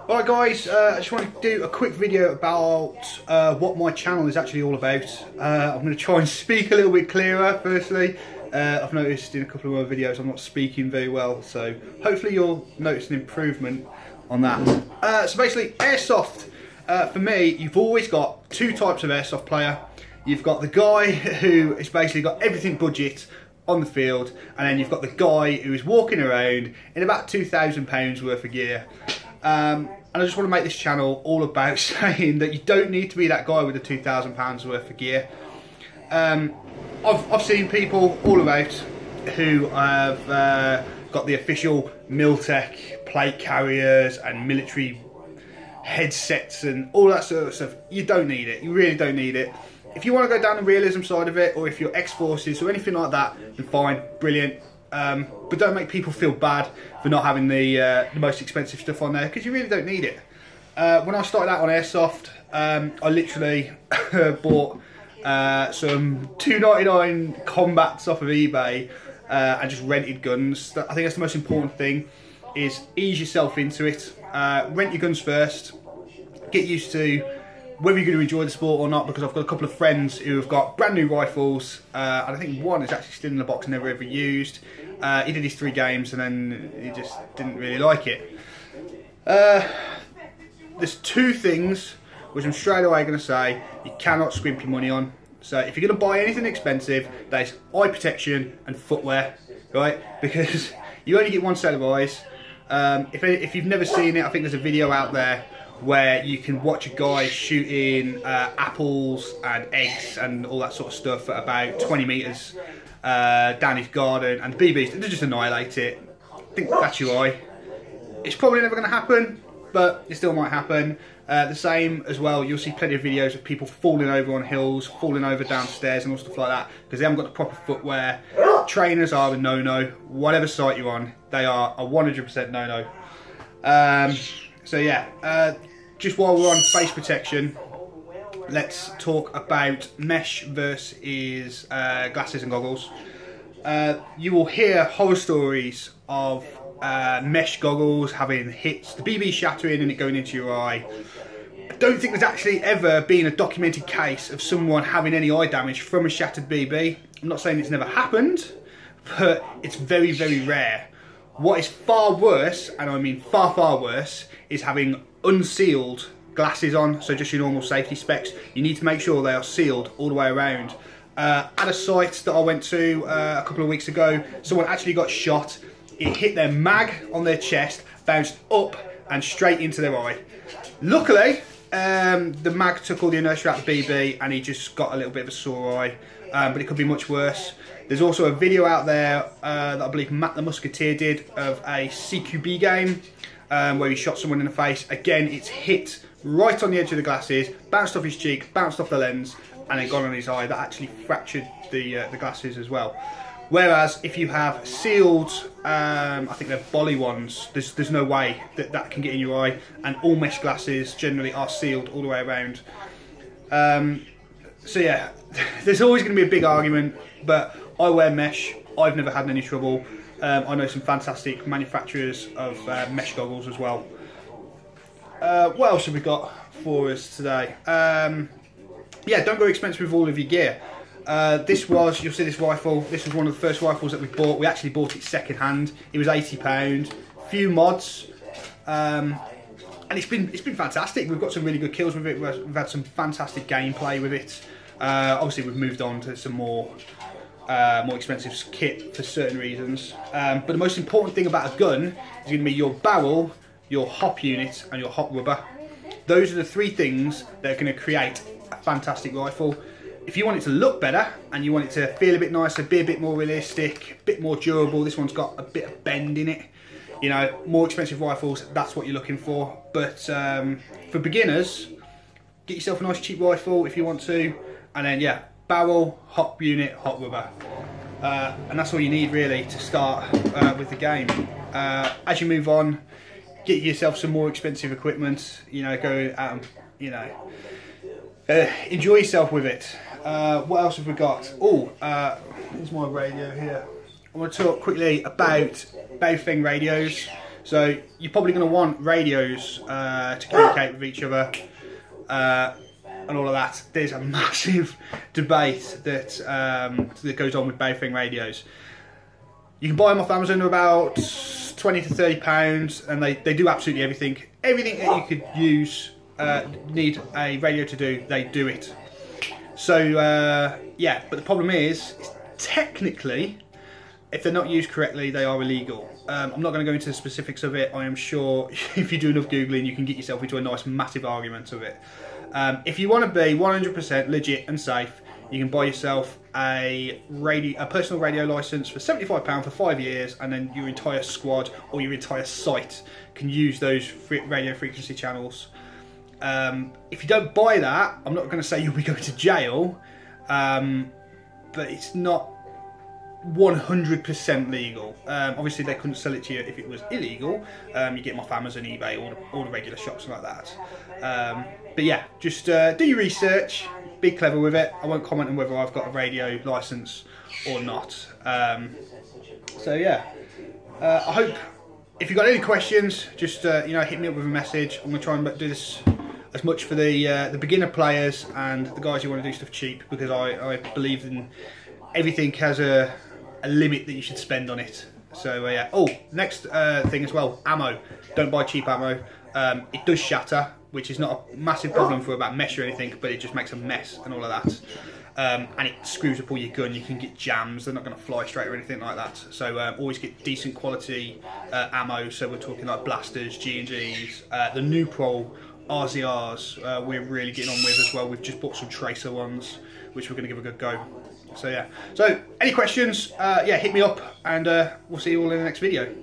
Alright guys, I just want to do a quick video about what my channel is actually all about. I'm going to try and speak a little bit clearer firstly. I've noticed in a couple of my videos I'm not speaking very well, so hopefully you'll notice an improvement on that. So basically, airsoft, for me, you've always got two types of airsoft player. You've got the guy who has basically got everything budget on the field, and then you've got the guy who is walking around in about £2,000 worth of gear. And I just want to make this channel all about saying that you don't need to be that guy with the £2,000 worth of gear. I've seen people all about who have got the official Miltech plate carriers and military headsets and all that sort of stuff. You don't need it. You really don't need it. If you want to go down the realism side of it, or if you're ex-forces or anything like that, then fine, brilliant. But don't make people feel bad for not having the most expensive stuff on there, because you really don't need it. When I started out on airsoft, I literally bought some $2.99 combats off of eBay and just rented guns. I think that's the most important thing, is ease yourself into it. Rent your guns first, get used to whether you're going to enjoy the sport or not, because I've got a couple of friends who have got brand new rifles, and I think one is actually still in the box, never ever used. He did his 3 games and then he just didn't really like it. There's 2 things which I'm straight away going to say you cannot scrimp your money on. So if you're going to buy anything expensive, there's eye protection and footwear, right? Because you only get one set of eyes. If you've never seen it, I think there's a video out there where you can watch a guy shooting apples and eggs and all that sort of stuff at about 20 metres down his garden, and the BBs, they just annihilate it. I think that's your eye. It's probably never going to happen, but it still might happen. The same as well, you'll see plenty of videos of people falling over on hills, falling over downstairs and all stuff like that, because they haven't got the proper footwear. Trainers are a no-no. Whatever site you're on, they are a 100% no-no. So yeah, just while we're on face protection, let's talk about mesh versus glasses and goggles. You will hear horror stories of mesh goggles having hits, the BB shattering and it going into your eye. I don't think there's actually ever been a documented case of someone having any eye damage from a shattered BB. I'm not saying it's never happened, but it's very, very rare. What is far worse, and I mean far, far worse, is having unsealed glasses on, so just your normal safety specs. You need to make sure they are sealed all the way around. At a site that I went to a couple of weeks ago, someone actually got shot. It hit their mag on their chest, bounced up and straight into their eye. Luckily, the mag took all the inertia out of the BB and he just got a little bit of a sore eye, but it could be much worse. There's also a video out there that I believe Matt the Musketeer did of a CQB game where he shot someone in the face. Again, it's hit right on the edge of the glasses, bounced off his cheek, bounced off the lens, and then gone on his eye. That actually fractured the glasses as well. Whereas if you have sealed, I think they're Bolly ones, there's no way that that can get in your eye, and all mesh glasses generally are sealed all the way around. So yeah, there's always going to be a big argument, but I wear mesh. I've never had any trouble. I know some fantastic manufacturers of mesh goggles as well. What else have we got for us today? Yeah, don't go expensive with all of your gear. You'll see this rifle, this was one of the first rifles that we bought. We actually bought it second hand. It was £80. Few mods. And it's been fantastic. We've got some really good kills with it. We've had some fantastic gameplay with it. Obviously we've moved on to some more expensive kit for certain reasons. But the most important thing about a gun is going to be your barrel, your hop unit and your hot rubber. Those are the 3 things that are going to create a fantastic rifle. If you want it to look better and you want it to feel a bit nicer, be a bit more realistic, a bit more durable, this one's got a bit of bend in it. You know, more expensive rifles, that's what you're looking for. But for beginners, get yourself a nice cheap rifle if you want to, and then yeah, barrel, hop unit, hot rubber. And that's all you need really to start with the game. As you move on, get yourself some more expensive equipment, you know, go out and, you know, enjoy yourself with it. What else have we got? Oh, here's my radio here. I want to talk quickly about Baofeng radios. So you're probably going to want radios to communicate with each other and all of that. There's a massive debate that that goes on with Baofeng radios. You can buy them off Amazon. They're about £20 to £30, and they do absolutely everything. Everything that you could use, need a radio to do, they do it. So yeah, but the problem is technically, if they're not used correctly, they are illegal. I'm not going to go into the specifics of it. I am sure if you do enough Googling, you can get yourself into a nice massive argument of it. If you want to be 100% legit and safe, you can buy yourself a personal radio license for £75 for 5 years, and then your entire squad or your entire site can use those radio frequency channels. If you don't buy that, I'm not going to say you'll be going to jail, but it's not 100% legal. Obviously they couldn't sell it to you if it was illegal. You get them off Amazon, eBay, all the regular shops like that. But yeah, just do your research, be clever with it. I won't comment on whether I've got a radio license or not. So yeah, I hope if you've got any questions, just you know, hit me up with a message. I'm going to try and do this as much for the beginner players and the guys who want to do stuff cheap, because I believe in everything has a limit that you should spend on it. So yeah. Oh, next thing as well, ammo. Don't buy cheap ammo. It does shatter, which is not a massive problem for about mesh or anything, but it just makes a mess and all of that. And it screws up all your gun. You can get jams. They're not going to fly straight or anything like that. So always get decent quality ammo. So we're talking like blasters, G&Gs, the Nuprol RZRs. We're really getting on with as well. We've just bought some Tracer ones, which we're going to give a good go. So yeah. So any questions? Yeah, hit me up, and we'll see you all in the next video.